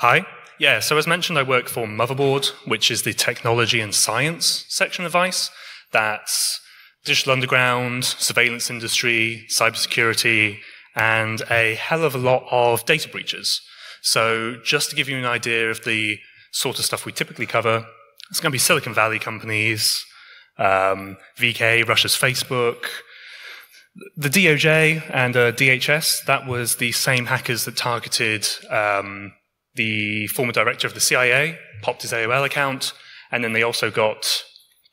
Hi. Yeah, so as mentioned, I work for Motherboard, which is the technology and science section of Vice. That's digital underground, surveillance industry, cybersecurity, and a hell of a lot of data breaches. So just to give you an idea of the sort of stuff we typically cover, it's going to be Silicon Valley companies, VK, Russia's Facebook, the DOJ and DHS. That was the same hackers that targeted the former director of the CIA, popped his AOL account, and then they also got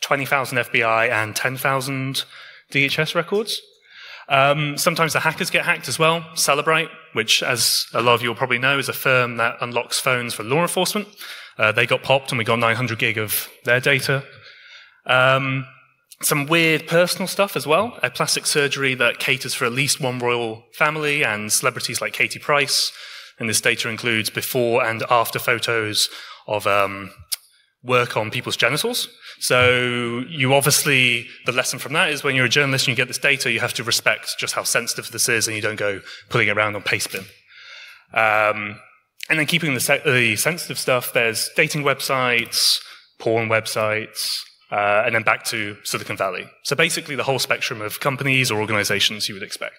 20,000 FBI and 10,000 DHS records. Sometimes the hackers get hacked as well. Celebrate, which, as a lot of you will probably know, is a firm that unlocks phones for law enforcement. They got popped and we got 900 gig of their data. Some weird personal stuff as well. A plastic surgery that caters for at least one royal family and celebrities like Katie Price. And this data includes before and after photos of work on people's genitals. So you obviously, the lesson from that is when you're a journalist and you get this data, you have to respect just how sensitive this is and you don't go putting it around on pastebin. And then keeping the sensitive stuff, there's dating websites, porn websites, and then back to Silicon Valley. So basically the whole spectrum of companies or organizations you would expect.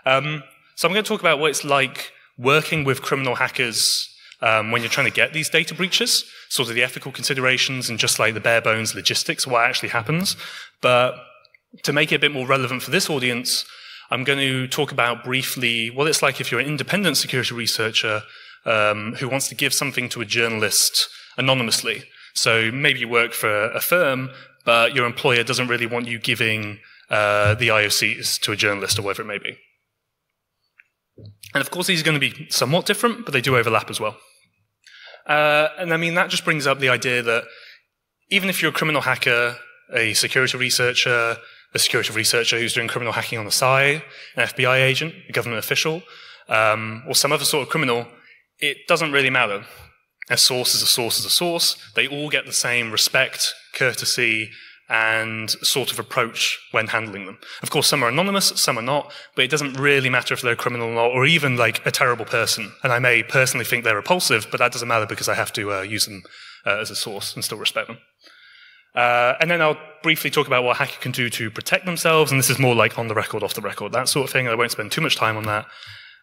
So I'm going to talk about what it's like working with criminal hackers when you're trying to get these data breaches, sort of the ethical considerations and just like the bare bones logistics of what actually happens. But to make it a bit more relevant for this audience, I'm going to talk about briefly what it's like if you're an independent security researcher who wants to give something to a journalist anonymously. So maybe you work for a firm, but your employer doesn't really want you giving the IOCs to a journalist or whatever it may be. And of course, these are going to be somewhat different, but they do overlap as well. And I mean, that just brings up the idea that even if you're a criminal hacker, a security researcher who's doing criminal hacking on the side, an FBI agent, a government official, or some other sort of criminal, it doesn't really matter. A source is a source is a source. They all get the same respect, courtesy, and sort of approach when handling them. Of course, some are anonymous, some are not, but it doesn't really matter if they're a criminal or not, or even like a terrible person. And I may personally think they're repulsive, but that doesn't matter because I have to use them as a source and still respect them. And then I'll briefly talk about what a hacker can do to protect themselves, and this is more like on the record, off the record, that sort of thing. I won't spend too much time on that.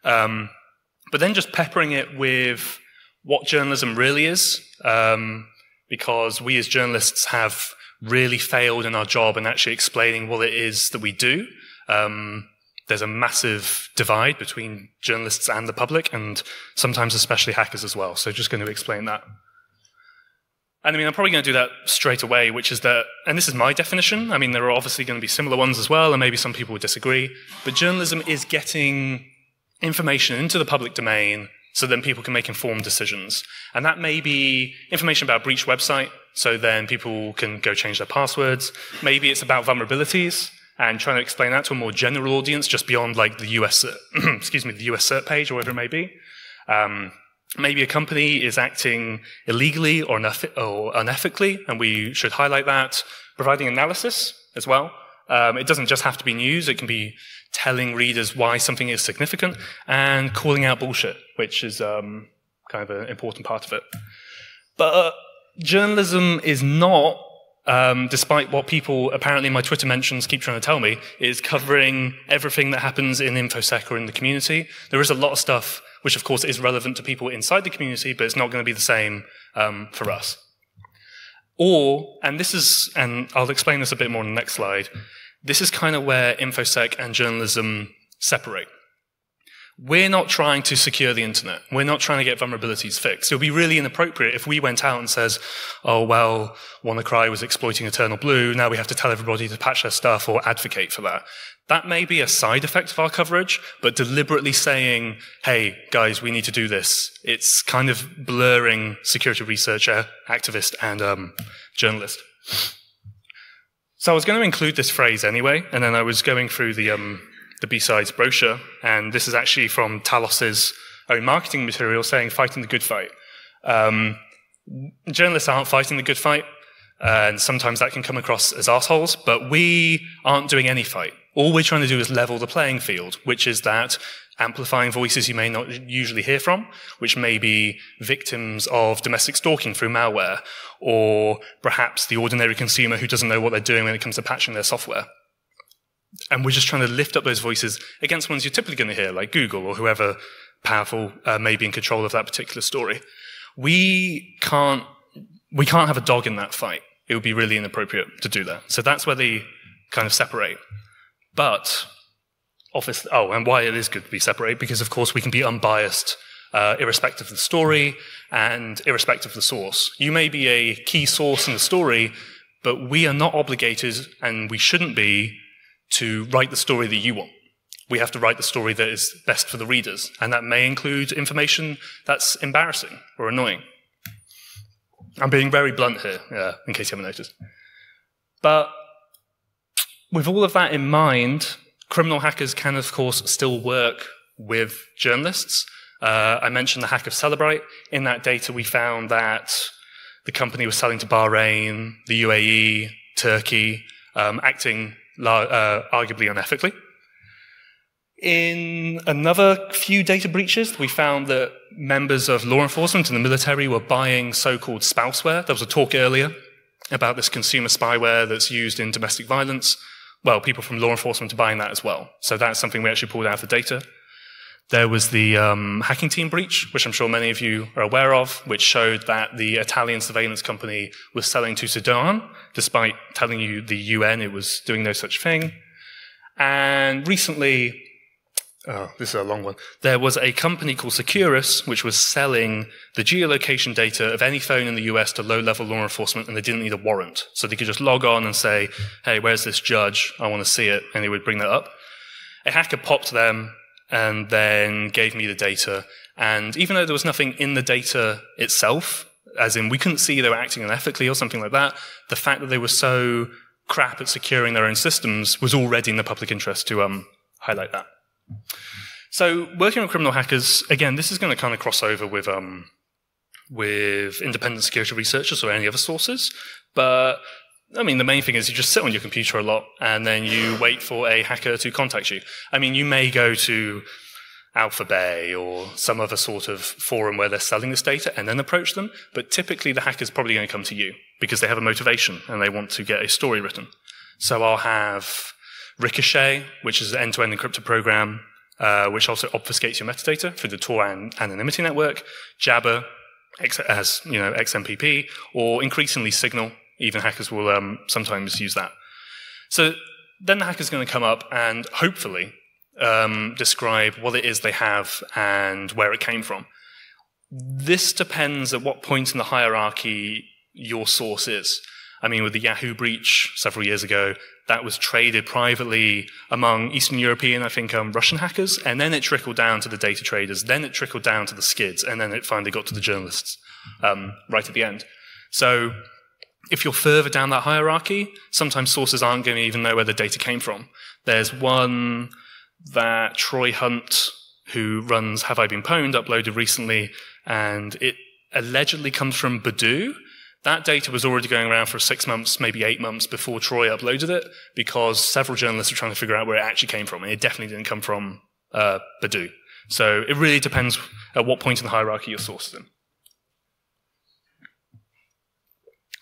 But then just peppering it with what journalism really is, because we as journalists have really failed in our job in actually explaining what it is that we do. There's a massive divide between journalists and the public, and sometimes especially hackers as well. So just going to explain that. And I mean, I'm probably going to do that straight away, which is that, and this is my definition, I mean, there are obviously going to be similar ones as well, and maybe some people would disagree, but journalism is getting information into the public domain so then people can make informed decisions. And that may be information about a breached website, so then people can go change their passwords. Maybe it's about vulnerabilities and trying to explain that to a more general audience just beyond like the US, excuse me, the US cert page or whatever it may be. Maybe a company is acting illegally or unethically, and we should highlight that. Providing analysis as well. It doesn't just have to be news, it can be telling readers why something is significant and calling out bullshit, which is kind of an important part of it. But journalism is not, despite what people apparently in my Twitter mentions keep trying to tell me, is covering everything that happens in InfoSec or in the community. There is a lot of stuff which of course is relevant to people inside the community, but it's not going to be the same for us. And I'll explain this a bit more on the next slide, this is kind of where InfoSec and journalism separate. We're not trying to secure the internet. We're not trying to get vulnerabilities fixed. It would be really inappropriate if we went out and says, oh, well, WannaCry was exploiting Eternal Blue, now we have to tell everybody to patch their stuff or advocate for that. That may be a side effect of our coverage, but deliberately saying, hey, guys, we need to do this, it's kind of blurring security researcher, activist, and journalist. So I was going to include this phrase anyway, and then I was going through the BSides brochure, and this is actually from Talos's own marketing material saying fighting the good fight. Journalists aren't fighting the good fight, and sometimes that can come across as assholes, but we aren't doing any fight. All we're trying to do is level the playing field, which is that amplifying voices you may not usually hear from, which may be victims of domestic stalking through malware, or perhaps the ordinary consumer who doesn't know what they're doing when it comes to patching their software. And we're just trying to lift up those voices against ones you're typically going to hear, like Google or whoever powerful may be in control of that particular story. We can't have a dog in that fight. It would be really inappropriate to do that. So that's where they kind of separate. But and why it is good to be separate, because of course we can be unbiased, irrespective of the story and irrespective of the source. You may be a key source in the story, but we are not obligated, and we shouldn't be, to write the story that you want. We have to write the story that is best for the readers, and that may include information that's embarrassing or annoying. I'm being very blunt here, in case you haven't noticed. But with all of that in mind, criminal hackers can, of course, still work with journalists. I mentioned the hack of Celebrite. In that data, we found that the company was selling to Bahrain, the UAE, Turkey, acting arguably unethically. In another few data breaches, we found that members of law enforcement and the military were buying so-called spouseware. There was a talk earlier about this consumer spyware that's used in domestic violence. Well, people from law enforcement are buying that as well. So that's something we actually pulled out of the data. There was the hacking team breach, which I'm sure many of you are aware of, which showed that the Italian surveillance company was selling to Sudan, despite telling you the UN it was doing no such thing. And recently, this is a long one, there was a company called Securus, which was selling the geolocation data of any phone in the US to low-level law enforcement, and they didn't need a warrant. So they could just log on and say, hey, where's this judge? I want to see it. And they would bring that up. A hacker popped them and then gave me the data. And even though there was nothing in the data itself, as in we couldn't see they were acting unethically or something like that, the fact that they were so crap at securing their own systems was already in the public interest to highlight that. So working with criminal hackers, again, this is going to kind of cross over with independent security researchers or any other sources. But I mean, the main thing is you just sit on your computer a lot and then you wait for a hacker to contact you. I mean, you may go to Alpha Bay or some other sort of forum where they're selling this data and then approach them, but typically the hacker's probably going to come to you because they have a motivation and they want to get a story written. So I'll have Ricochet, which is an end-to-end encrypted program, which also obfuscates your metadata through the Tor anonymity network, Jabber, as XMPP, or increasingly Signal. Even hackers will sometimes use that. So then the hacker's going to come up and hopefully describe what it is they have and where it came from. This depends at what point in the hierarchy your source is. I mean, with the Yahoo breach several years ago, that was traded privately among Eastern European, I think, Russian hackers, and then it trickled down to the data traders, then it trickled down to the skids, and then it finally got to the journalists right at the end. So if you're further down that hierarchy, sometimes sources aren't going to even know where the data came from. There's one that Troy Hunt, who runs Have I Been Pwned, uploaded recently, and it allegedly comes from Badoo. That data was already going around for 6 months, maybe 8 months before Troy uploaded it, because several journalists were trying to figure out where it actually came from, and it definitely didn't come from Badoo. So it really depends at what point in the hierarchy your source is in.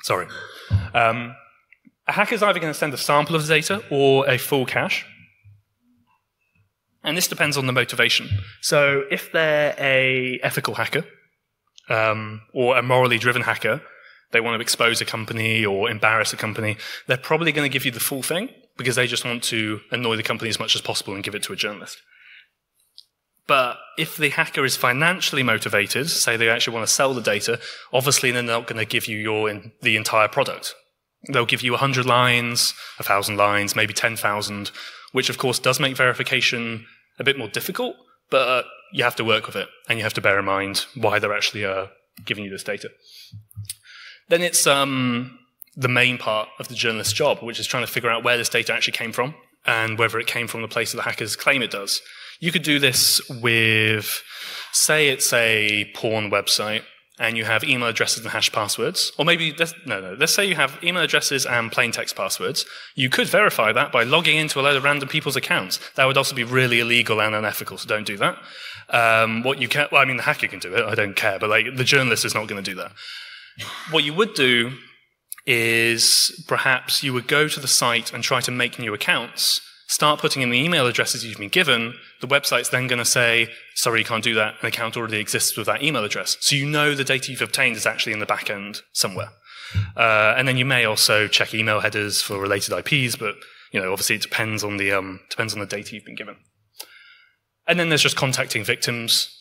Sorry. A hacker's either going to send a sample of the data or a full cache. And this depends on the motivation. So if they're an ethical hacker or a morally driven hacker, they want to expose a company or embarrass a company, they're probably going to give you the full thing because they just want to annoy the company as much as possible and give it to a journalist. But if the hacker is financially motivated, say they actually want to sell the data, obviously they're not going to give you the entire product. They'll give you 100 lines, 1,000 lines, maybe 10,000, which of course does make verification a bit more difficult, but you have to work with it, and you have to bear in mind why they're actually giving you this data. Then it's the main part of the journalist's job, which is trying to figure out where this data actually came from and whether it came from the place that the hackers claim it does. You could do this with, say it's a porn website, and you have email addresses and hash passwords, or maybe, let's say you have email addresses and plain text passwords, you could verify that by logging into a load of random people's accounts. That would also be really illegal and unethical, so don't do that. The hacker can do it, I don't care, but like the journalist is not going to do that. What you would do is perhaps you would go to the site and try to make new accounts, start putting in the email addresses you've been given. The website's then going to say, sorry, you can't do that. An account already exists with that email address. So you know the data you've obtained is actually in the back end somewhere. And then you may also check email headers for related IPs, but obviously it depends on the data you've been given. And then there's just contacting victims.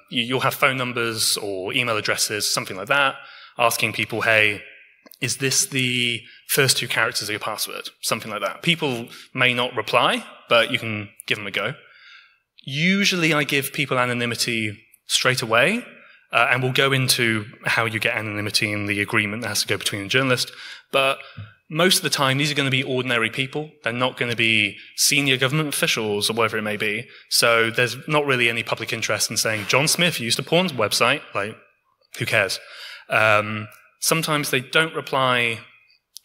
You'll have phone numbers or email addresses, something like that, asking people, hey, is this the first 2 characters of your password? Something like that. People may not reply, but you can give them a go. Usually I give people anonymity straight away, and we'll go into how you get anonymity in the agreement that has to go between the journalist. But most of the time, these are going to be ordinary people. They're not going to be senior government officials or whatever it may be. So there's not really any public interest in saying, John Smith used a porn website. Like, who cares? Sometimes they don't reply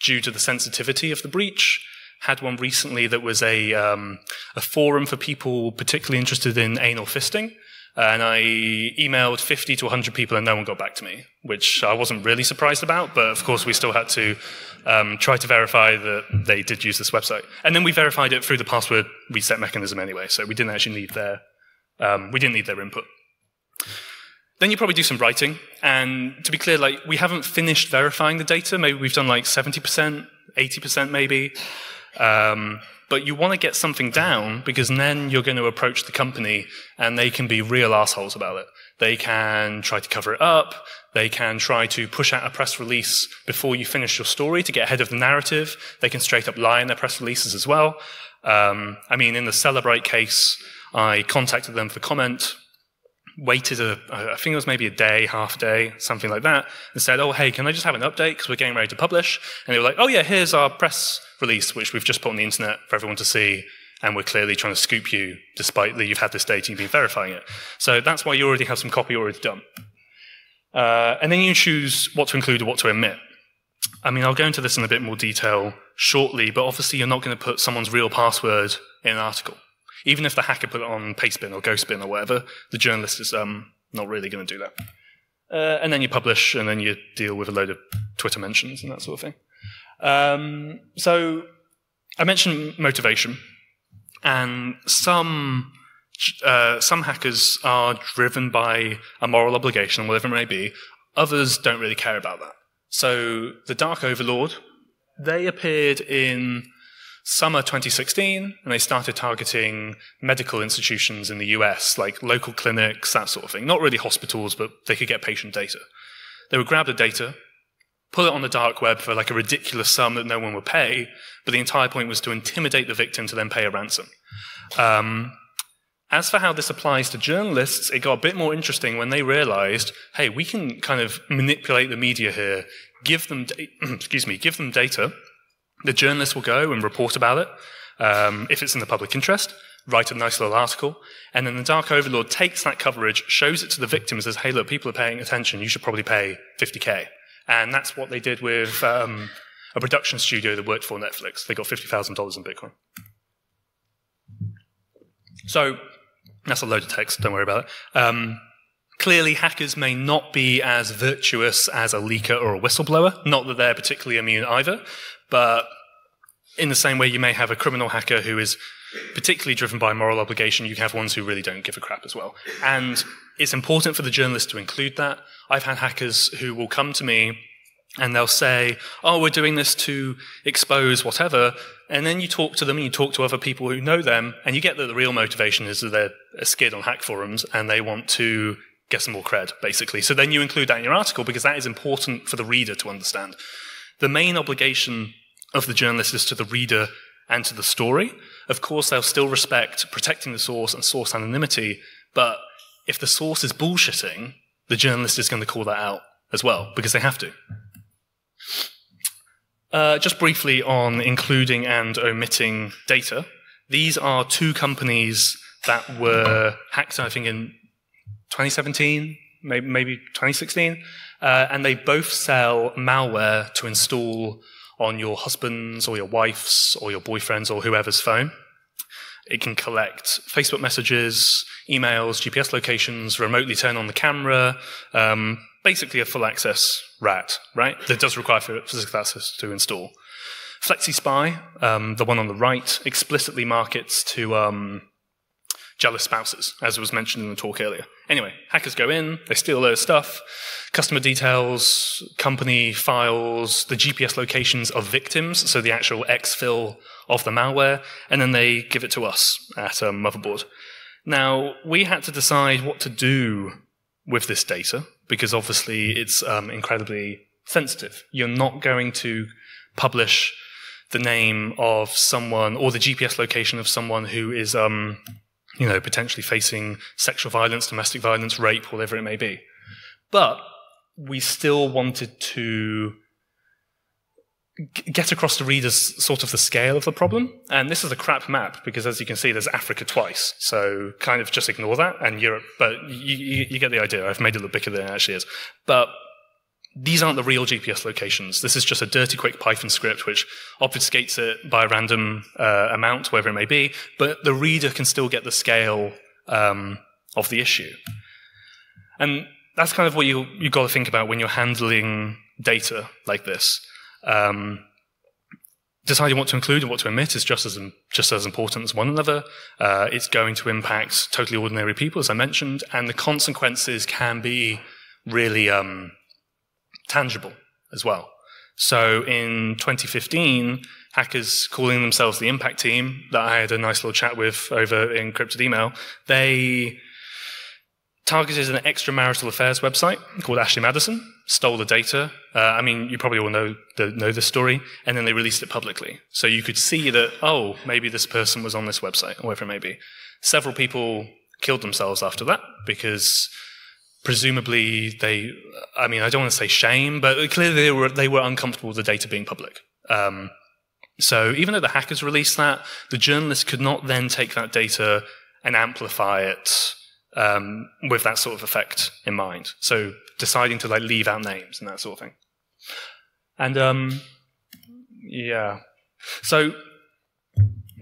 due to the sensitivity of the breach. Had one recently that was a forum for people particularly interested in anal fisting. And I emailed 50 to 100 people and no one got back to me, which I wasn't really surprised about. But of course, we still had to try to verify that they did use this website. And then we verified it through the password reset mechanism anyway. So we didn't actually need we didn't need their input. Then you probably do some writing. And to be clear, like, we haven't finished verifying the data. Maybe we've done like 70%, 80% maybe. But you want to get something down because then you're going to approach the company and they can be real assholes about it. They can try to cover it up. They can try to push out a press release before you finish your story to get ahead of the narrative. They can straight up lie in their press releases as well. In the Celebrate case, I contacted them for comment, waited I think it was maybe a day, half a day, something like that, and said, oh, hey, can I just have an update because we're getting ready to publish? And they were like, oh yeah, here's our press release, which we've just put on the internet for everyone to see, and we're clearly trying to scoop you despite that you've had this data and you've been verifying it. So that's why you already have some copy already done. And then you choose what to include or what to omit. I'll go into this in a bit more detail shortly, but obviously you're not going to put someone's real password in an article. Even if the hacker put it on Pastebin or Ghostbin or whatever, the journalist is not really going to do that. And then you publish, and then you deal with a load of Twitter mentions and that sort of thing. So I mentioned motivation, and some hackers are driven by a moral obligation, whatever it may be. Others don't really care about that. So the Dark Overlord, they appeared in summer 2016, and they started targeting medical institutions in the US, like local clinics, that sort of thing. Not really hospitals, but they could get patient data. They would grab the data, put it on the dark web for like a ridiculous sum that no one would pay, but the entire point was to intimidate the victim to then pay a ransom. As for how this applies to journalists, it got a bit more interesting when they realized, hey, we can kind of manipulate the media here, give them data. The journalist will go and report about it, if it's in the public interest, write a nice little article, and then the Dark Overlord takes that coverage, shows it to the victim and says, hey, look, people are paying attention, you should probably pay $50K. And that's what they did with a production studio that worked for Netflix. They got $50,000 in Bitcoin. So that's a load of text, don't worry about it. Clearly, hackers may not be as virtuous as a leaker or a whistleblower. Not that they're particularly immune either, but in the same way you may have a criminal hacker who is particularly driven by moral obligation, you have ones who really don't give a crap as well. And it's important for the journalist to include that. I've had hackers who will come to me and they'll say, oh, we're doing this to expose whatever. And then you talk to them and you talk to other people who know them, and you get that the real motivation is that they're a skid on hack forums and they want to get some more cred, basically. So then you include that in your article because that is important for the reader to understand. The main obligation of the journalist is to the reader and to the story. Of course, they'll still respect protecting the source and source anonymity, but if the source is bullshitting, the journalist is going to call that out as well, because they have to. Just briefly on including and omitting data. These are 2 companies that were hacked, I think, in 2017, maybe 2016, and they both sell malware to install on your husband's or your wife's or your boyfriend's or whoever's phone. It can collect Facebook messages, emails, GPS locations, remotely turn on the camera, basically a full access rat, right? That does require physical access to install. FlexiSpy, the one on the right, explicitly markets to jealous spouses, as was mentioned in the talk earlier. Anyway, hackers go in, they steal their stuff, customer details, company files, the GPS locations of victims, so the actual exfil of the malware, and then they give it to us at Motherboard. Now, we had to decide what to do with this data, because obviously it's incredibly sensitive. You're not going to publish the name of someone or the GPS location of someone who is potentially facing sexual violence, domestic violence, rape, whatever it may be. But we still wanted to get across to readers sort of the scale of the problem. And this is a crap map, because as you can see, there's Africa twice. So kind of just ignore that, and Europe. But you get the idea. I've made it look bigger than it actually is. But these aren't the real GPS locations. This is just a dirty, quick Python script which obfuscates it by a random amount, whatever it may be, but the reader can still get the scale of the issue. And that's kind of what you've got to think about when you're handling data like this. Deciding what to include and what to omit is just as important as one another. It's going to impact totally ordinary people, as I mentioned, and the consequences can be really tangible as well. So in 2015, hackers calling themselves the Impact Team, that I had a nice little chat with over in encrypted email, they targeted an extramarital affairs website called Ashley Madison, stole the data. You probably all know this story, and then they released it publicly. So you could see that, oh, maybe this person was on this website, or whatever it may be. Several people killed themselves after that, because presumably I don't want to say shame, but clearly they were uncomfortable with the data being public. So even though the hackers released that, the journalists could not then take that data and amplify it with that sort of effect in mind. So deciding to leave out names and that sort of thing. And so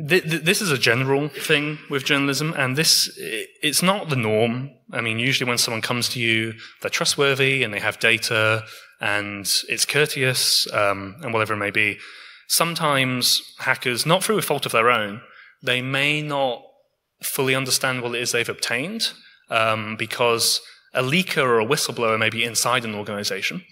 this is a general thing with journalism, and it's not the norm. I mean, usually when someone comes to you, they're trustworthy and they have data and it's courteous and whatever it may be. Sometimes hackers, not through a fault of their own, they may not fully understand what it is they've obtained because a leaker or a whistleblower may be inside an organization.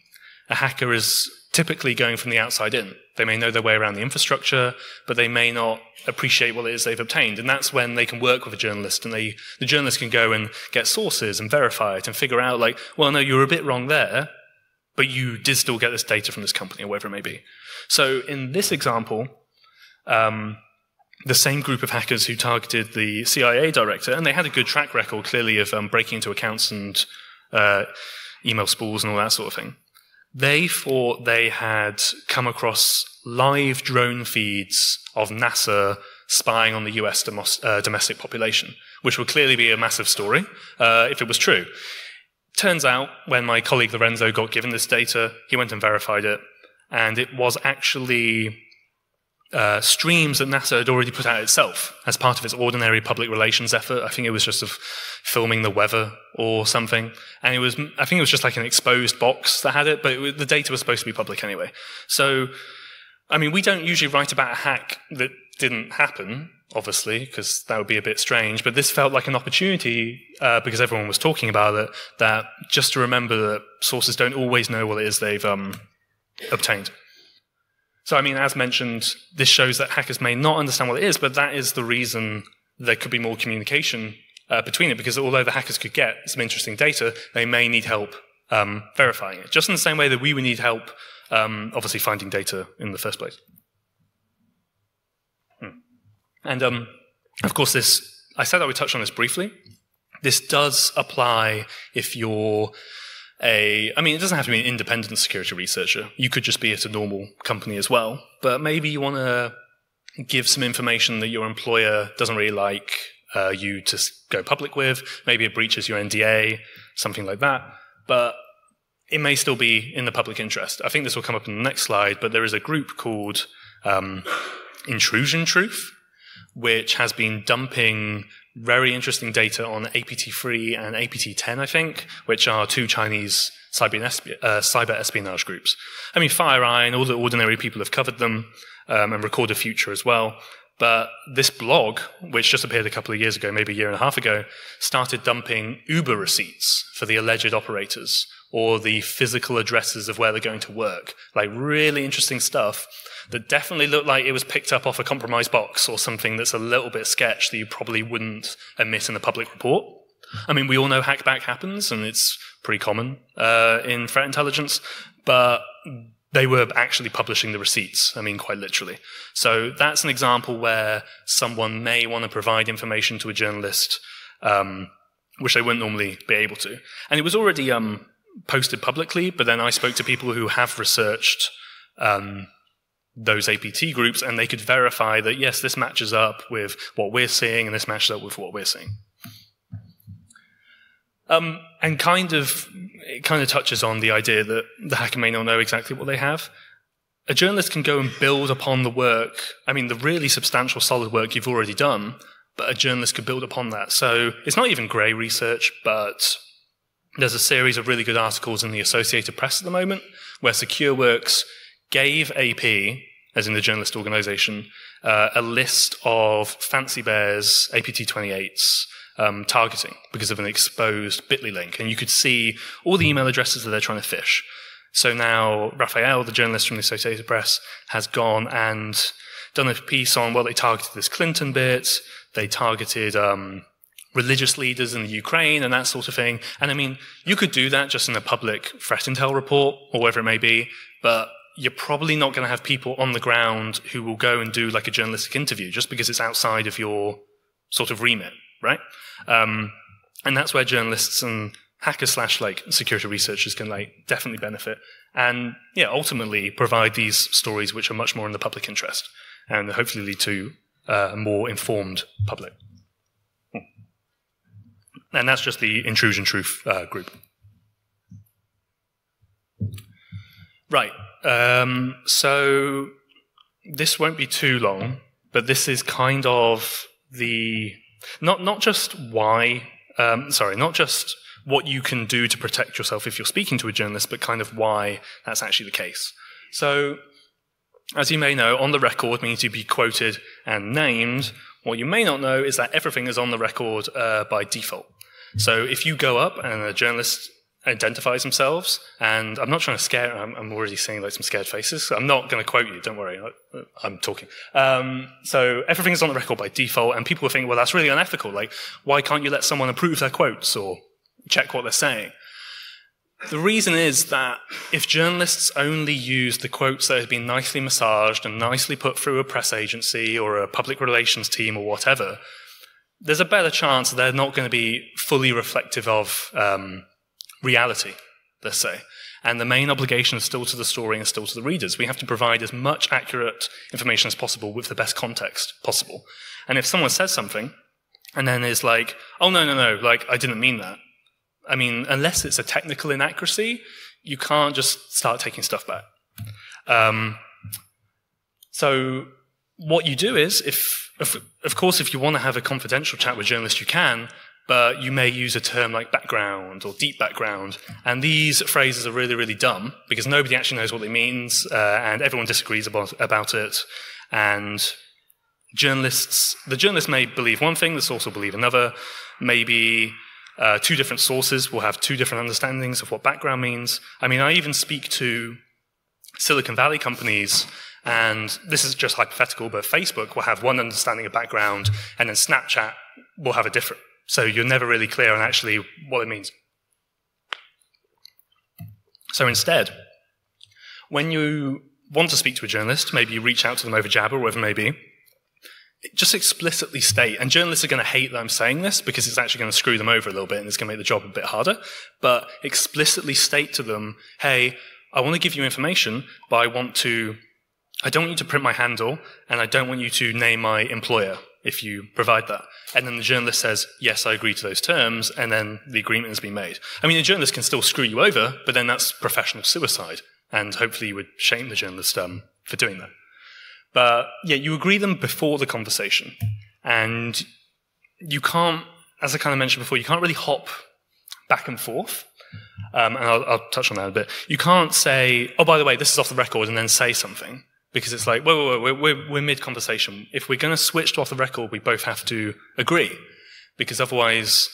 A hacker is typically going from the outside in. They may know their way around the infrastructure, but they may not appreciate what it is they've obtained. And that's when they can work with a journalist, and the journalist can go and get sources and verify it and figure out, well, no, you're a bit wrong there, but you did still get this data from this company or whatever it may be. So in this example, the same group of hackers who targeted the CIA director, and they had a good track record, clearly, of breaking into accounts and email spools and all that sort of thing. They thought they had come across live drone feeds of NASA spying on the US domestic population, which would clearly be a massive story if it was true. Turns out, when my colleague Lorenzo got given this data, he went and verified it, and it was actually streams that NASA had already put out itself as part of its ordinary public relations effort. I think it was just of filming the weather or something. And I think it was just like an exposed box that had it, but the data was supposed to be public anyway. So, we don't usually write about a hack that didn't happen, obviously, because that would be a bit strange, but this felt like an opportunity, because everyone was talking about it, that just to remember that sources don't always know what it is they've obtained. So, as mentioned, this shows that hackers may not understand what it is, but that is the reason there could be more communication between it, because although the hackers could get some interesting data, they may need help verifying it, just in the same way that we would need help, obviously, finding data in the first place. And, of course, I said that we touched on this briefly. This does apply if you're it doesn't have to be an independent security researcher. You could just be at a normal company as well. But maybe you want to give some information that your employer doesn't really like, you to go public with. Maybe it breaches your NDA, something like that. But it may still be in the public interest. I think this will come up in the next slide, but there is a group called Intrusion Truth, which has been dumping very interesting data on APT3 and APT10, I think, which are two Chinese cyber espionage groups. I mean, FireEye and all the ordinary people have covered them, and Record the Future as well. But this blog, which just appeared a couple of years ago, maybe a year and a half ago, started dumping Uber receipts for the alleged operators, or the physical addresses of where they're going to work. Like, really interesting stuff that definitely looked like it was picked up off a compromised box or something that's a little bit sketch that you probably wouldn't admit in a public report. I mean, we all know hackback happens, and it's pretty common in threat intelligence, but they were actually publishing the receipts, I mean, quite literally. So that's an example where someone may want to provide information to a journalist, which they wouldn't normally be able to. And it was already posted publicly, but then I spoke to people who have researched those APT groups, and they could verify that, yes, this matches up with what we're seeing, and this matches up with what we're seeing. And it kind of touches on the idea that the hacker may not know exactly what they have. A journalist can go and build upon the work, I mean, the really substantial, solid work you've already done, but a journalist could build upon that. So it's not even grey research, but there's a series of really good articles in the Associated Press at the moment where SecureWorks gave AP, as in the journalist organization, a list of Fancy Bear's APT28's targeting because of an exposed bit.ly link. And you could see all the email addresses that they're trying to phish. So now Raphael, the journalist from the Associated Press, has gone and done a piece on, well, they targeted this Clinton bit, they targeted religious leaders in the Ukraine and that sort of thing. And I mean, you could do that just in a public threat intel report or whatever it may be, but you're probably not going to have people on the ground who will go and do like a journalistic interview just because it's outside of your sort of remit, right? And that's where journalists and hackers / like security researchers can like definitely benefit and yeah, ultimately provide these stories which are much more in the public interest and hopefully lead to a more informed public. And that's just the Intrusion Truth group. Right. So this won't be too long, but this is kind of the not just what you can do to protect yourself if you're speaking to a journalist, but kind of why that's actually the case. So, as you may know, on the record means to be quoted and named. What you may not know is that everything is on the record by default. So if you go up and a journalist identifies themselves, and I'm not trying to scare, I'm already seeing like some scared faces, so I'm not going to quote you, don't worry, I'm talking. So everything is on the record by default, and people will think, well, that's really unethical, like, why can't you let someone approve their quotes or check what they're saying? The reason is that if journalists only use the quotes that have been nicely massaged and nicely put through a press agency or a public relations team or whatever, there's a better chance they're not going to be fully reflective of reality, let's say. And the main obligation is still to the story and still to the readers. We have to provide as much accurate information as possible with the best context possible. And if someone says something and then is like, oh, no, like, I didn't mean that. I mean, unless it's a technical inaccuracy, you can't just start taking stuff back. So what you do is, of course, if you want to have a confidential chat with journalists, you can, but you may use a term like background or deep background. And these phrases are really, really dumb because nobody actually knows what it means, and everyone disagrees about it. And the journalists may believe one thing, the source will believe another. Maybe two different sources will have two different understandings of what background means. I mean, I even speak to Silicon Valley companies, and this is just hypothetical, but Facebook will have one understanding of background, and then Snapchat will have a different. So you're never really clear on actually what it means. So instead, when you want to speak to a journalist, maybe you reach out to them over Jabber or whatever it may be, just explicitly state, and journalists are going to hate that I'm saying this because it's actually going to screw them over a little bit and it's going to make the job a bit harder, but explicitly state to them, hey, I want to give you information, but I don't want you to print my handle, and I don't want you to name my employer if you provide that. And then the journalist says, yes, I agree to those terms, and then the agreement has been made. I mean, a journalist can still screw you over, but then that's professional suicide, and hopefully you would shame the journalist for doing that. But yeah, you agree them before the conversation, and you can't, as I kind of mentioned before, you can't really hop back and forth. And I'll touch on that a bit. You can't say, oh, by the way, this is off the record, and then say something. Because it's like, we're mid-conversation. If we're going to switch to off the record, we both have to agree. Because otherwise,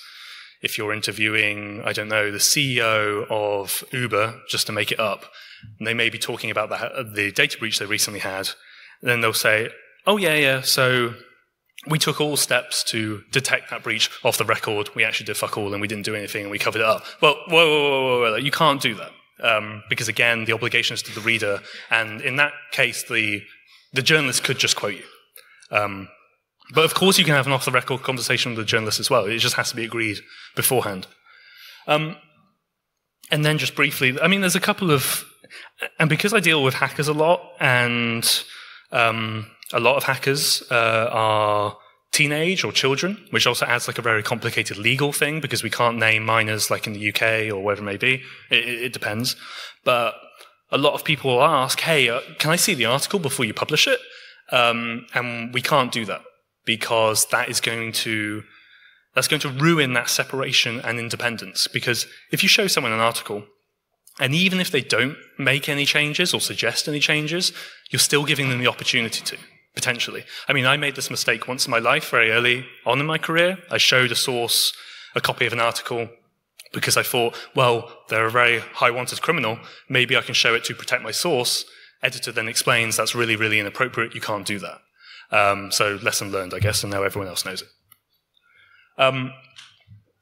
if you're interviewing, I don't know, the CEO of Uber, just to make it up, and they may be talking about the data breach they recently had, then they'll say, oh, yeah, so we took all steps to detect that breach off the record. We actually did fuck all, and we didn't do anything, and we covered it up. Well, whoa, you can't do that. Because again, the obligation is to the reader, and in that case, the journalist could just quote you. But of course, you can have an off-the-record conversation with the journalist as well. It just has to be agreed beforehand. And then just briefly, I mean, there's a couple of, and because I deal with hackers a lot, and a lot of hackers are teenage or children, which also adds like a very complicated legal thing because we can't name minors like in the UK or wherever it may be. It depends. But a lot of people will ask, hey, can I see the article before you publish it? And we can't do that because that's going to ruin that separation and independence. Because if you show someone an article, and even if they don't make any changes or suggest any changes, you're still giving them the opportunity to. Potentially. I mean, I made this mistake once in my life, very early on in my career. I showed a source a copy of an article because I thought, well, they're a very high wanted criminal. Maybe I can show it to protect my source. Editor then explains that's really, really inappropriate. You can't do that. So lesson learned, I guess, and now everyone else knows it. And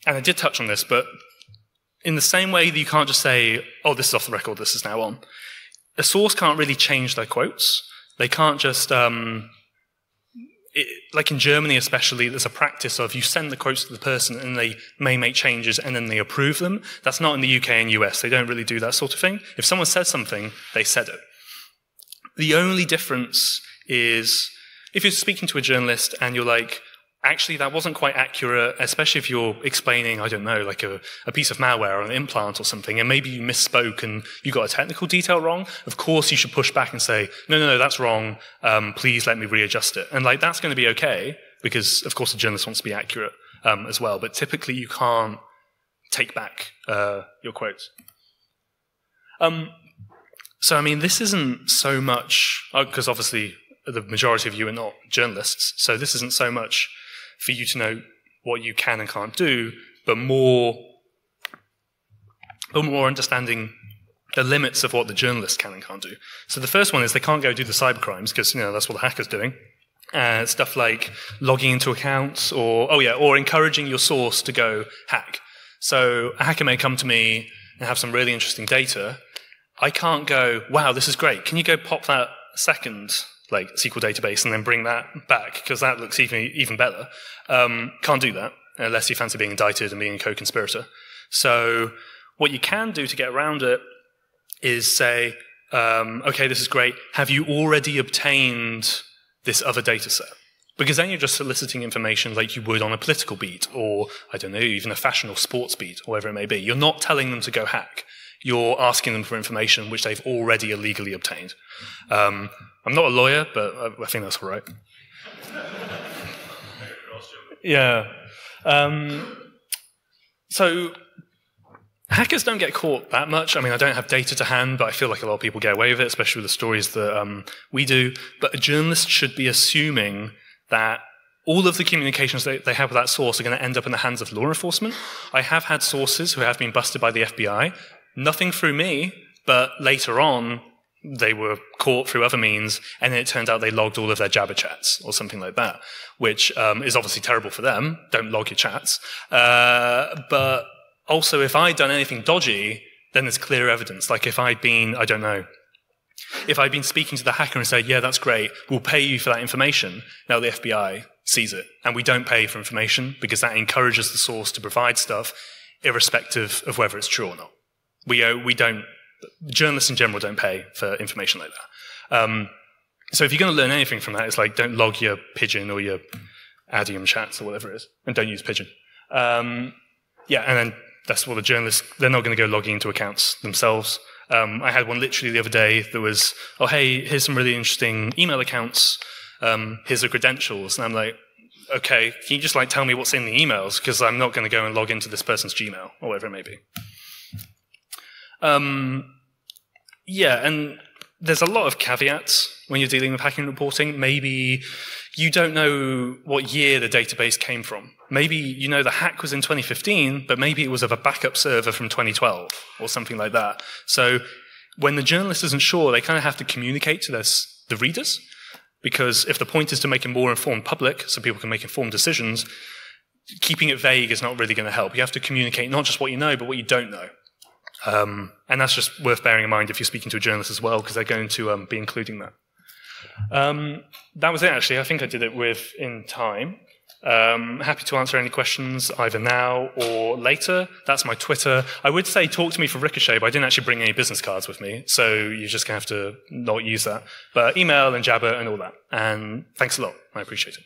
I did touch on this, but in the same way that you can't just say, oh, this is off the record, this is now on. A source can't really change their quotes. They can't just, like in Germany especially, there's a practice of you send the quotes to the person and they may make changes and then they approve them. That's not in the UK and US. They don't really do that sort of thing. If someone says something, they said it. The only difference is if you're speaking to a journalist and you're like, actually, that wasn't quite accurate, especially if you're explaining, I don't know, like a piece of malware or an implant or something, and maybe you misspoke and you got a technical detail wrong. Of course, you should push back and say, no, that's wrong. Please let me readjust it. And like that's going to be okay because, of course, the journalist wants to be accurate as well. But typically, you can't take back your quotes. So, I mean, this isn't so much because obviously the majority of you are not journalists. So this isn't so much for you to know what you can and can't do, but more understanding the limits of what the journalists can and can't do. So the first one is they can't go do the cybercrimes because that's what the hacker's doing. Stuff like logging into accounts or encouraging your source to go hack. So a hacker may come to me and have some really interesting data. I can't go, wow, this is great. Can you go pop that second SQL database and then bring that back because that looks even better. Can't do that unless you fancy being indicted and being a co-conspirator. So what you can do to get around it is say, okay, this is great. Have you already obtained this other data set? Because then you're just soliciting information like you would on a political beat or, I don't know, even a fashion or sports beat or whatever it may be. You're not telling them to go hack. You're asking them for information which they've already illegally obtained. I'm not a lawyer, but I think that's all right. Yeah. So hackers don't get caught that much. I mean, I don't have data to hand, but I feel like a lot of people get away with it, especially with the stories that we do. But a journalist should be assuming that all of the communications they have with that source are going to end up in the hands of law enforcement. I have had sources who have been busted by the FBI. Nothing through me, but later on, they were caught through other means, and then it turned out they logged all of their Jabber chats or something like that, which is obviously terrible for them. Don't log your chats. But also, if I'd done anything dodgy, then there's clear evidence. Like if I'd been, I don't know, if I'd been speaking to the hacker and said, yeah, that's great, we'll pay you for that information. Now the FBI sees it, and we don't pay for information because that encourages the source to provide stuff irrespective of whether it's true or not. We don't, journalists in general don't pay for information like that. So if you're going to learn anything from that, it's like don't log your pigeon or your Adium chats or whatever it is, and don't use Pigeon. Yeah, and then that's what the journalists, they're not going to go logging into accounts themselves. I had one literally the other day that was, oh, hey, here's some really interesting email accounts. Here's the credentials. And I'm like, okay, can you just like tell me what's in the emails? Because I'm not going to go and log into this person's Gmail or whatever it may be. Yeah, and there's a lot of caveats when you're dealing with hacking reporting. Maybe you don't know what year the database came from. Maybe you know the hack was in 2015, but maybe it was of a backup server from 2012 or something like that. So when the journalist isn't sure, they kind of have to communicate to the readers, because if the point is to make a more informed public so people can make informed decisions, keeping it vague is not really going to help. You have to communicate not just what you know, but what you don't know. And that's just worth bearing in mind if you're speaking to a journalist as well, because they're going to be including that. That was it, actually. I think I did it within time. Happy to answer any questions either now or later. That's my Twitter. I would say talk to me for Ricochet, but I didn't actually bring any business cards with me, so you're just going to have to not use that. But email and Jabber and all that. And thanks a lot. I appreciate it.